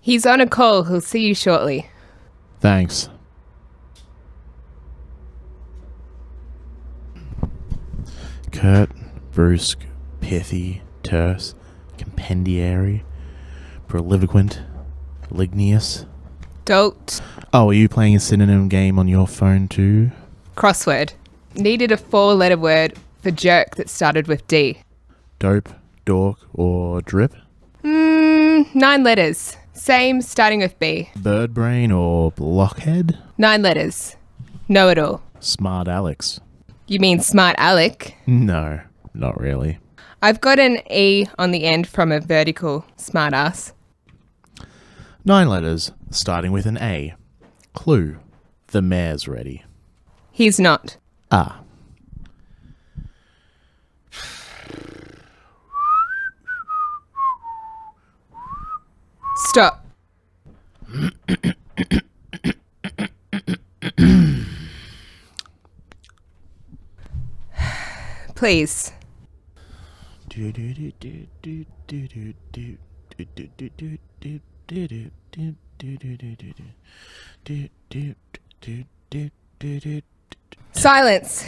He's on a call. He'll see you shortly. Thanks. Curt, brusque, pithy, terse, compendiary, prolifiquent, ligneous. Dolt. Oh, are you playing a synonym game on your phone too? Crossword. Needed a 4-letter word for jerk that started with D. Dope, dork, or drip? 9 letters. Same, starting with B. Bird brain or blockhead? 9 letters. Know it all. Smart Alex. You mean smart Alec? No, not really. I've got an E on the end from a vertical smartass. 9 letters, starting with an A. Clue. The mayor's ready. He's not. Ah. Stop. Please. Silence.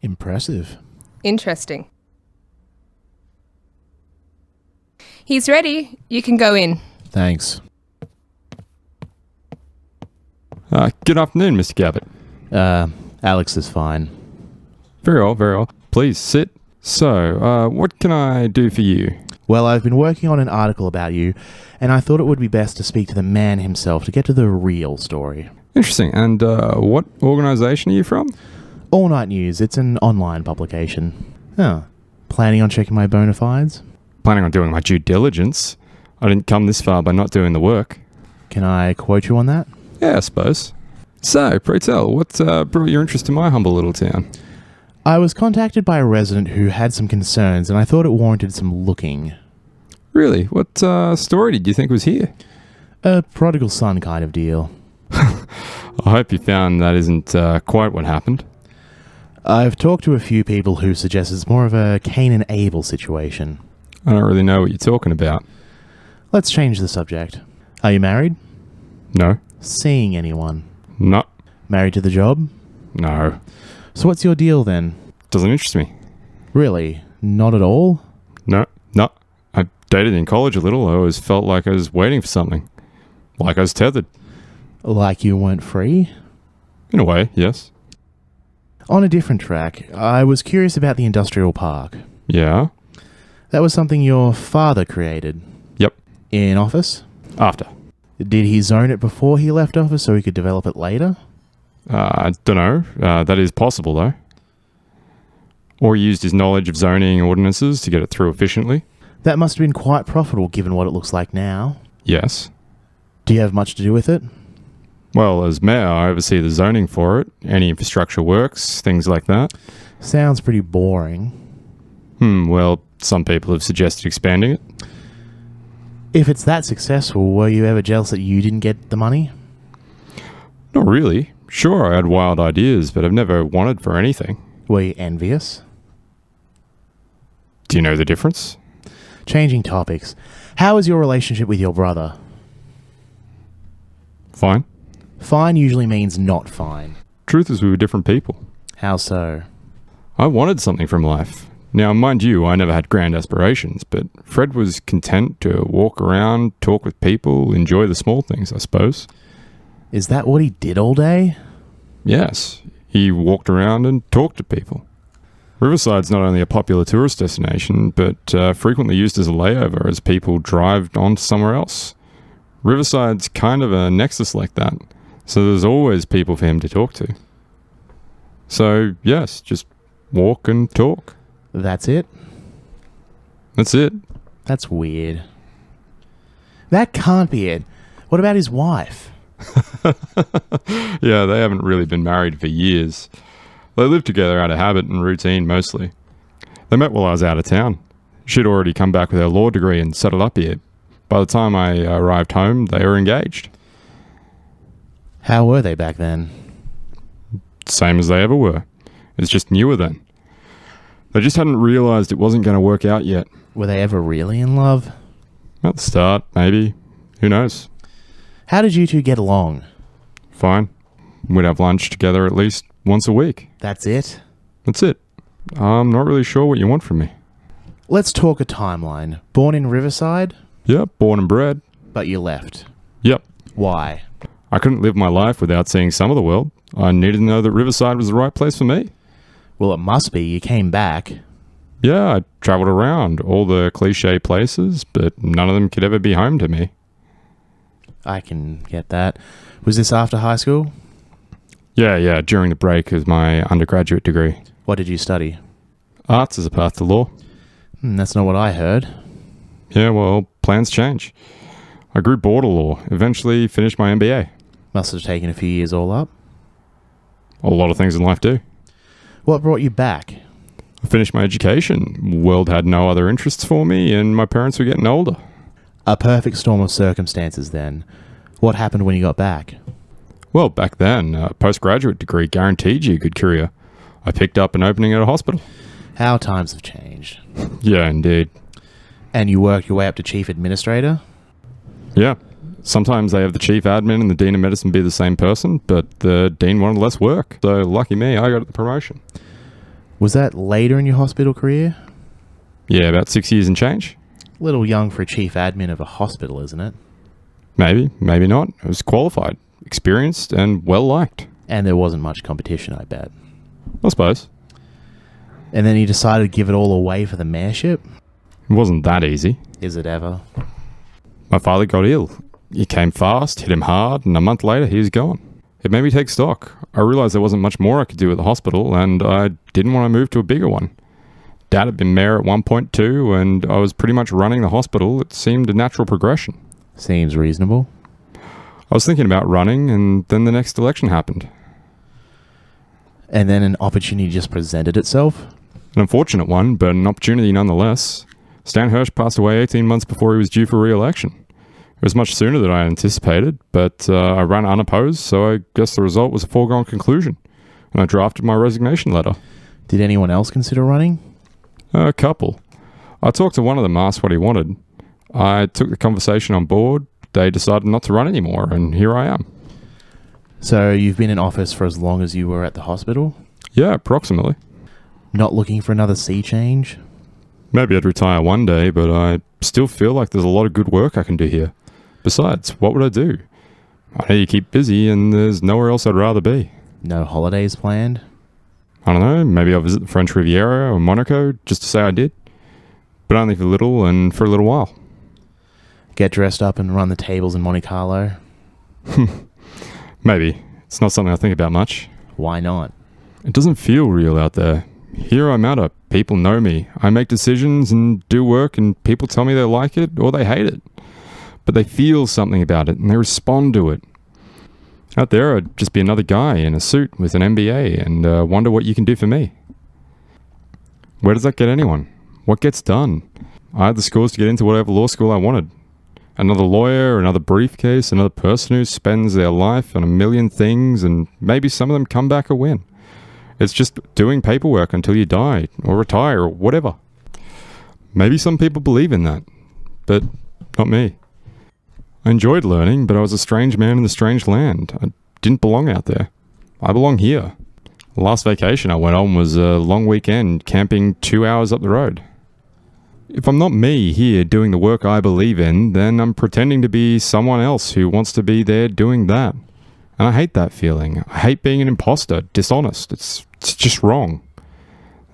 Impressive. Interesting. He's ready. You can go in. Thanks. Good afternoon, Mr. Gabbett. Alex is fine. Very well, very well. Please sit. So, what can I do for you? Well, I've been working on an article about you, and I thought it would be best to speak to the man himself to get to the real story. Interesting. And what organisation are you from? All Night News. It's an online publication. Oh. Planning on checking my bona fides? Planning on doing my due diligence. I didn't come this far by not doing the work. Can I quote you on that? Yeah, I suppose. So, pray tell, what brought your interest in my humble little town? I was contacted by a resident who had some concerns, and I thought it warranted some looking. Really? What story did you think was here? A prodigal son kind of deal. I hope you found that isn't quite what happened. I've talked to a few people who suggest it's more of a Cain and Abel situation. I don't really know what you're talking about. Let's change the subject. Are you married? No. Seeing anyone? No. Married to the job? No. So what's your deal then? Doesn't interest me. Really? Not at all? No. I dated in college a little. I always felt like I was waiting for something. Like I was tethered. Like you weren't free? In a way, yes. On a different track, I was curious about the industrial park. Yeah? That was something your father created. Yep. In office? After. Did he zone it before he left office so he could develop it later? I don't know. That is possible, though. Or he used his knowledge of zoning ordinances to get it through efficiently. That must have been quite profitable given what it looks like now. Yes. Do you have much to do with it? Well, as mayor, I oversee the zoning for it, any infrastructure works, things like that. Sounds pretty boring. Well, some people have suggested expanding it. If it's that successful, were you ever jealous that you didn't get the money? Not really. Sure, I had wild ideas, but I've never wanted for anything. Were you envious? Do you know the difference? Changing topics. How is your relationship with your brother? Fine. Fine usually means not fine. Truth is, we were different people. How so? I wanted something from life. Now, mind you, I never had grand aspirations, but Fred was content to walk around, talk with people, enjoy the small things, I suppose. Is that what he did all day? Yes, he walked around and talked to people. Riverside's not only a popular tourist destination, but frequently used as a layover as people drive on to somewhere else. Riverside's kind of a nexus like that, so there's always people for him to talk to. So, yes, just walk and talk. That's it? That's it. That's weird. That can't be it. What about his wife? Yeah, they haven't really been married for years. They live together out of habit and routine mostly. They met while I was out of town. She'd already come back with her law degree and settled up here. By the time I arrived home, they were engaged. How were they back then? Same as they ever were. It's just newer then. They just hadn't realised it wasn't going to work out yet. Were they ever really in love? At the start, maybe. Who knows? How did you two get along? Fine. We'd have lunch together at least once a week. That's it? That's it. I'm not really sure what you want from me. Let's talk a timeline. Born in Riverside, Yep, born and bred. but you left. Yep. Why? I couldn't live my life without seeing some of the world. I needed to know that Riverside was the right place for me. Well, it must be. You came back. Yeah, I travelled around all the cliche places, but none of them could ever be home to me. I can get that. Was this after high school? Yeah, during the break of my undergraduate degree. What did you study? Arts is a path to law. That's not what I heard. Yeah, well, plans change. I grew bored of law, eventually finished my MBA. Must have taken a few years all up. A lot of things in life do. What brought you back? I finished my education. World had no other interests for me, and my parents were getting older. A perfect storm of circumstances then. What happened when you got back? Well, back then, a postgraduate degree guaranteed you a good career. I picked up an opening at a hospital. How times have changed. Yeah, indeed. And you worked your way up to chief administrator? Yeah. Sometimes they have the chief admin and the dean of medicine be the same person, but the dean wanted less work. So lucky me, I got the promotion. Was that later in your hospital career? Yeah, about 6 years and change. Little young for a chief admin of a hospital, isn't it? Maybe, maybe not. I was qualified, experienced, and well-liked. And there wasn't much competition, I bet. I suppose. And then you decided to give it all away for the mayorship? It wasn't that easy. Is it ever? My father got ill. He came fast, hit him hard, and a month later he was gone. It made me take stock. I realised there wasn't much more I could do at the hospital, and I didn't want to move to a bigger one. Dad had been mayor at one point too, and I was pretty much running the hospital. It seemed a natural progression. Seems reasonable. I was thinking about running, and then the next election happened. And then an opportunity just presented itself? An unfortunate one, but an opportunity nonetheless. Stan Hirsch passed away 18 months before he was due for re-election. It was much sooner than I anticipated, but I ran unopposed, so I guess the result was a foregone conclusion, and I drafted my resignation letter. Did anyone else consider running? A couple. I talked to one of them, asked what he wanted. I took the conversation on board. They decided not to run anymore, and here I am. So you've been in office for as long as you were at the hospital? Yeah, approximately. Not looking for another sea change? Maybe I'd retire one day, but I still feel like there's a lot of good work I can do here. Besides, what would I do? I know you keep busy, and there's nowhere else I'd rather be. No holidays planned? I don't know, maybe I'll visit the French Riviera or Monaco just to say I did. But only for little and for a little while. Get dressed up and run the tables in Monte Carlo? Maybe. It's not something I think about much. Why not? It doesn't feel real out there. Here I matter. People know me. I make decisions and do work, and people tell me they like it or they hate it. But they feel something about it and they respond to it. Out there, I'd just be another guy in a suit with an MBA and wonder what you can do for me. Where does that get anyone? What gets done? I had the scores to get into whatever law school I wanted. Another lawyer, another briefcase, another person who spends their life on a million things, and maybe some of them come back a win. It's just doing paperwork until you die, or retire, or whatever. Maybe some people believe in that, but not me. I enjoyed learning, but I was a strange man in a strange land. I didn't belong out there. I belong here. The last vacation I went on was a long weekend camping 2 hours up the road. If I'm not me here doing the work I believe in, then I'm pretending to be someone else who wants to be there doing that. And I hate that feeling. I hate being an imposter, dishonest. It's just wrong.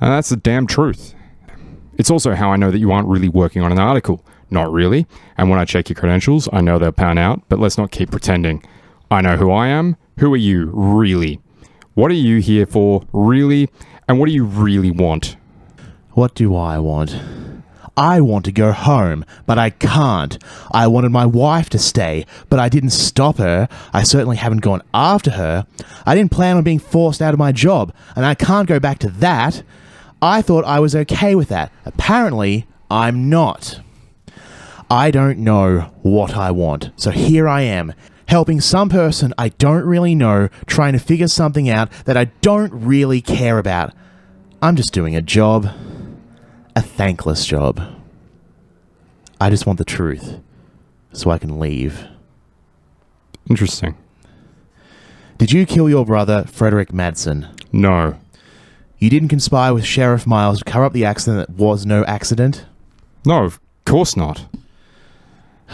And that's the damn truth. It's also how I know that you aren't really working on an article. Not really. And when I check your credentials, I know they'll pan out, but let's not keep pretending. I know who I am. Who are you, really? What are you here for, really? And what do you really want? What do I want? I want to go home, but I can't. I wanted my wife to stay, but I didn't stop her. I certainly haven't gone after her. I didn't plan on being forced out of my job, and I can't go back to that. I thought I was okay with that. Apparently, I'm not. I don't know what I want, so here I am, helping some person I don't really know, trying to figure something out that I don't really care about. I'm just doing a job. A thankless job. I just want the truth, so I can leave. Interesting. Did you kill your brother, Frederick Madsen? No. You didn't conspire with Sheriff Miles to cover up the accident that was no accident? No, of course not.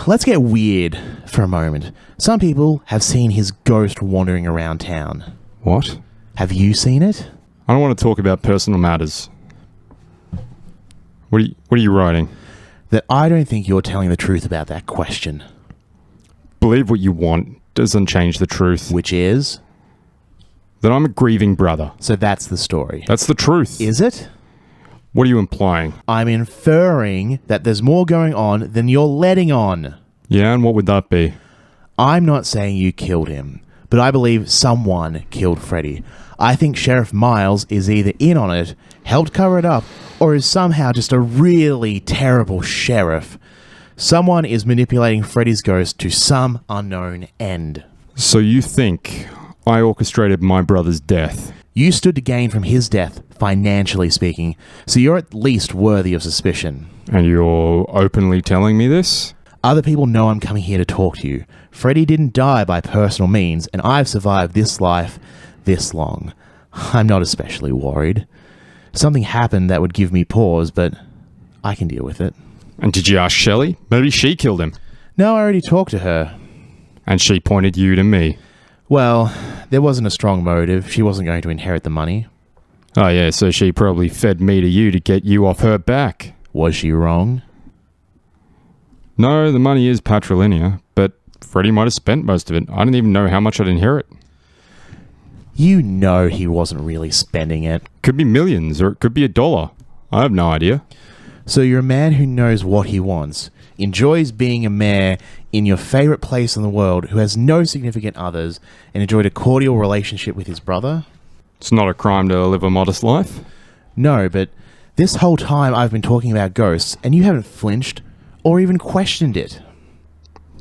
Let's get weird for a moment. Some people have seen his ghost wandering around town. What? Have you seen it? I don't want to talk about personal matters. What are you writing? That I don't think you're telling the truth about that question. Believe what you want doesn't change the truth. Which is? That I'm a grieving brother. So that's the story. That's the truth. Is it? What are you implying? I'm inferring that there's more going on than you're letting on. Yeah, and what would that be? I'm not saying you killed him, but I believe someone killed Freddy. I think Sheriff Miles is either in on it, helped cover it up, or is somehow just a really terrible sheriff. Someone is manipulating Freddy's ghost to some unknown end. So you think I orchestrated my brother's death? You stood to gain from his death, financially speaking, so you're at least worthy of suspicion. And you're openly telling me this? Other people know I'm coming here to talk to you. Freddy didn't die by personal means, and I've survived this life this long. I'm not especially worried. Something happened that would give me pause, but I can deal with it. And did you ask Shelley? Maybe she killed him. No, I already talked to her. And she pointed you to me. Well, there wasn't a strong motive. She wasn't going to inherit the money. Oh yeah, so she probably fed me to you to get you off her back. Was she wrong? No, the money is patrilinear, but Freddie might have spent most of it. I didn't even know how much I'd inherit. You know he wasn't really spending it. Could be millions, or it could be $1. I have no idea. So you're a man who knows what he wants, enjoys being a mayor in your favourite place in the world, who has no significant others, and enjoyed a cordial relationship with his brother? It's not a crime to live a modest life. No, but this whole time I've been talking about ghosts, and you haven't flinched or even questioned it.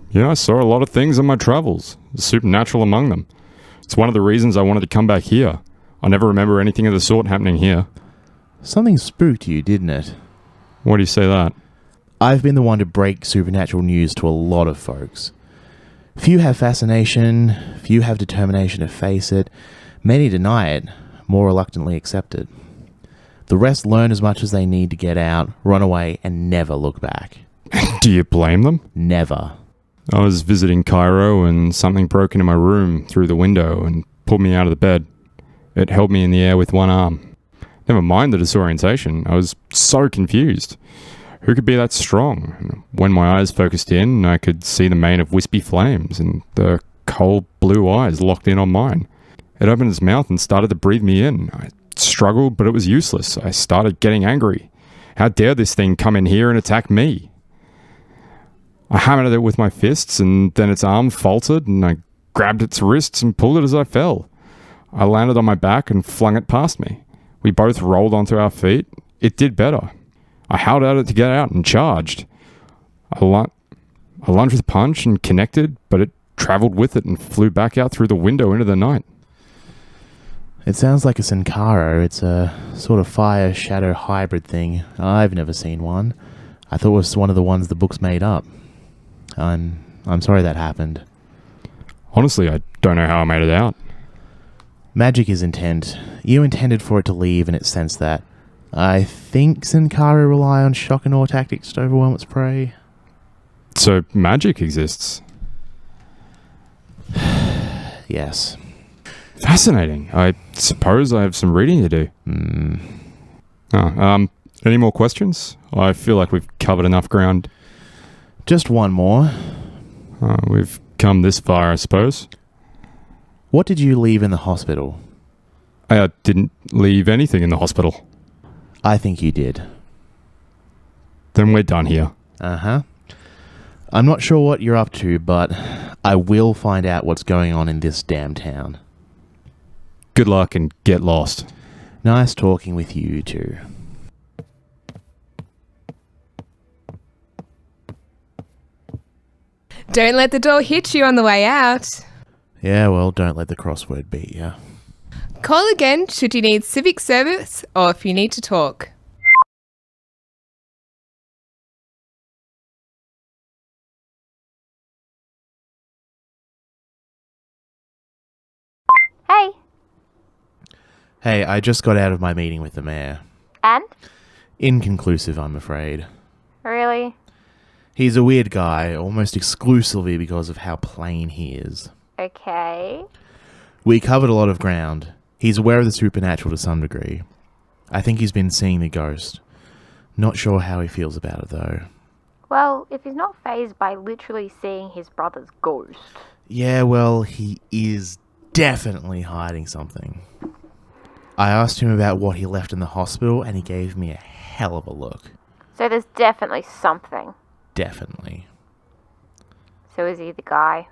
Yeah, I saw a lot of things on my travels, the supernatural among them. It's one of the reasons I wanted to come back here. I never remember anything of the sort happening here. Something spooked you, didn't it? Why do you say that? I've been the one to break supernatural news to a lot of folks. Few have fascination, few have determination to face it, many deny it, more reluctantly accept it. The rest learn as much as they need to get out, run away, and never look back. Do you blame them? Never. I was visiting Cairo and something broke into my room through the window and pulled me out of the bed. It held me in the air with one arm. Never mind the disorientation. I was so confused. Who could be that strong? When my eyes focused in, I could see the mane of wispy flames and the cold blue eyes locked in on mine. It opened its mouth and started to breathe me in. I struggled, but it was useless. I started getting angry. How dare this thing come in here and attack me? I hammered at it with my fists, and then its arm faltered, and I grabbed its wrists and pulled it as I fell. I landed on my back and flung it past me. We both rolled onto our feet. It did better. I howled at it to get out and charged. I lunged with a punch and connected, but it traveled with it and flew back out through the window into the night. It sounds like a Sincaro. It's a sort of fire-shadow hybrid thing. I've never seen one. I thought it was one of the ones the books made up. I'm sorry that happened. Honestly, I don't know how I made it out. Magic is intent. You intended for it to leave, and it sensed that. I think Sincaro rely on shock and awe tactics to overwhelm its prey. So magic exists. Yes. Fascinating. I suppose I have some reading to do. Any more questions? I feel like we've covered enough ground. Just one more. We've come this far, I suppose. What did you leave in the hospital? I didn't leave anything in the hospital. I think you did. Then we're done here. Uh-huh. I'm not sure what you're up to, but I will find out what's going on in this damn town. Good luck and get lost. Nice talking with you too. Don't let the door hit you on the way out. Yeah, well, don't let the crossword beat you. Call again should you need civic service or if you need to talk. Hey. Hey, I just got out of my meeting with the mayor. And? Inconclusive, I'm afraid. Really? He's a weird guy, almost exclusively because of how plain he is. Okay. We covered a lot of ground. He's aware of the supernatural to some degree. I think he's been seeing the ghost. Not sure how he feels about it, though. Well, if he's not fazed by literally seeing his brother's ghost. Yeah, well, he is definitely hiding something. I asked him about what he left in the hospital, and he gave me a hell of a look. So there's definitely something. Definitely. So is he the guy?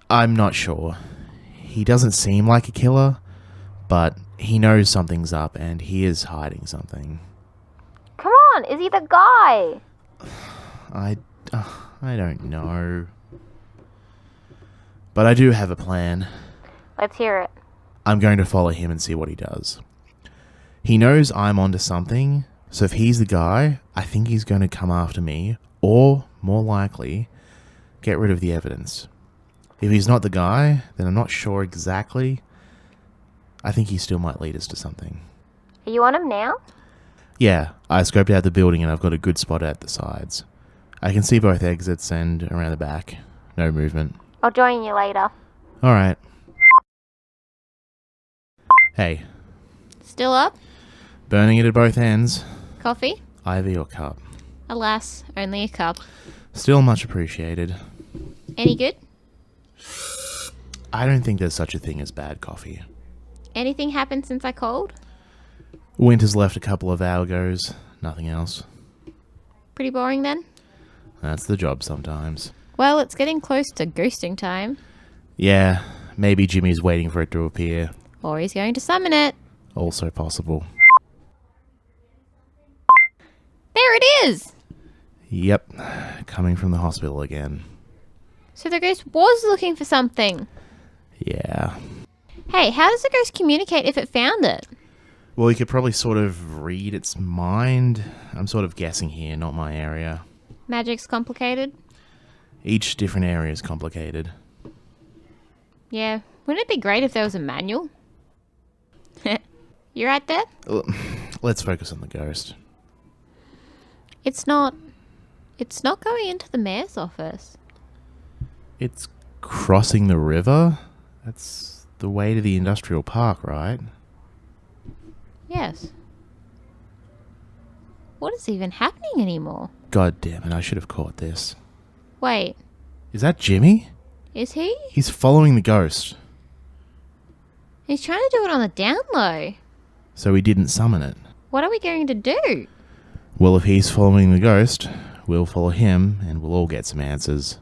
I'm not sure. He doesn't seem like a killer, but he knows something's up, and he is hiding something. Come on, is he the guy? I don't know. But I do have a plan. Let's hear it. I'm going to follow him and see what he does. He knows I'm onto something, so if he's the guy, I think he's going to come after me, or, more likely, get rid of the evidence. If he's not the guy, then I'm not sure exactly. I think he still might lead us to something. Are you on him now? Yeah, I scoped out the building and I've got a good spot at the sides. I can see both exits and around the back. No movement. I'll join you later. Alright. Hey, Still up? burning it at both ends. Coffee? Ivy or cup? Alas, only a cup. Still much appreciated. Any good? I don't think there's such a thing as bad coffee. Anything happened since I called? Winter's left a couple of algos. Nothing else. Pretty boring then? That's the job sometimes. Well, it's getting close to ghosting time. Yeah, maybe Jimmy's waiting for it to appear. Or he's going to summon it. Also possible. There it is! Yep, coming from the hospital again. So the ghost was looking for something. Yeah. Hey, how does the ghost communicate if it found it? Well, you could probably sort of read its mind. I'm sort of guessing here, not my area. Magic's complicated? Each different area is complicated. Yeah. Wouldn't it be great if there was a manual? You right there? Let's focus on the ghost. It's not going into the mayor's office. It's crossing the river? That's the way to the industrial park, right? Yes. What is even happening anymore? God damn it, I should have caught this. Wait, Is that Jimmy? is he? He's following the ghost. He's trying to do it on the down low. So he didn't summon it. What are we going to do? Well, if he's following the ghost, we'll follow him and we'll all get some answers.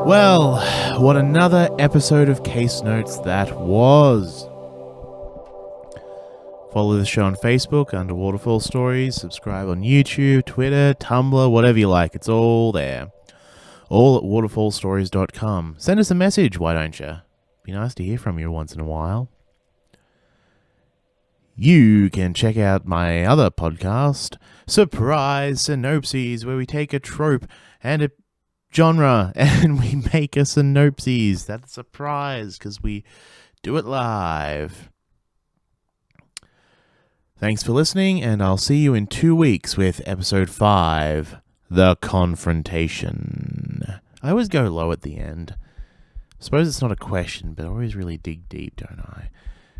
Well, what another episode of Case Notes that was. Follow the show on Facebook under Waterfall Stories, subscribe on YouTube, Twitter, Tumblr, whatever you like, it's all there. All at waterfallstories.com. Send us a message, why don't you? Be nice to hear from you once in a while. You can check out my other podcast, Surprise Synopses, where we take a trope and a genre and we make a synopsis. That's a surprise because we do it live. Thanks for listening, and I'll see you in 2 weeks with episode 5, The Confrontation. I always go low at the end. Suppose it's not a question, but I always really dig deep, don't I?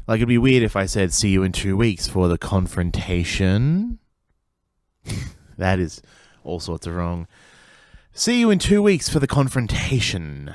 Like, it'd be weird if I said, see you in 2 weeks for The Confrontation. That is all sorts of wrong. See you in 2 weeks for The Confrontation.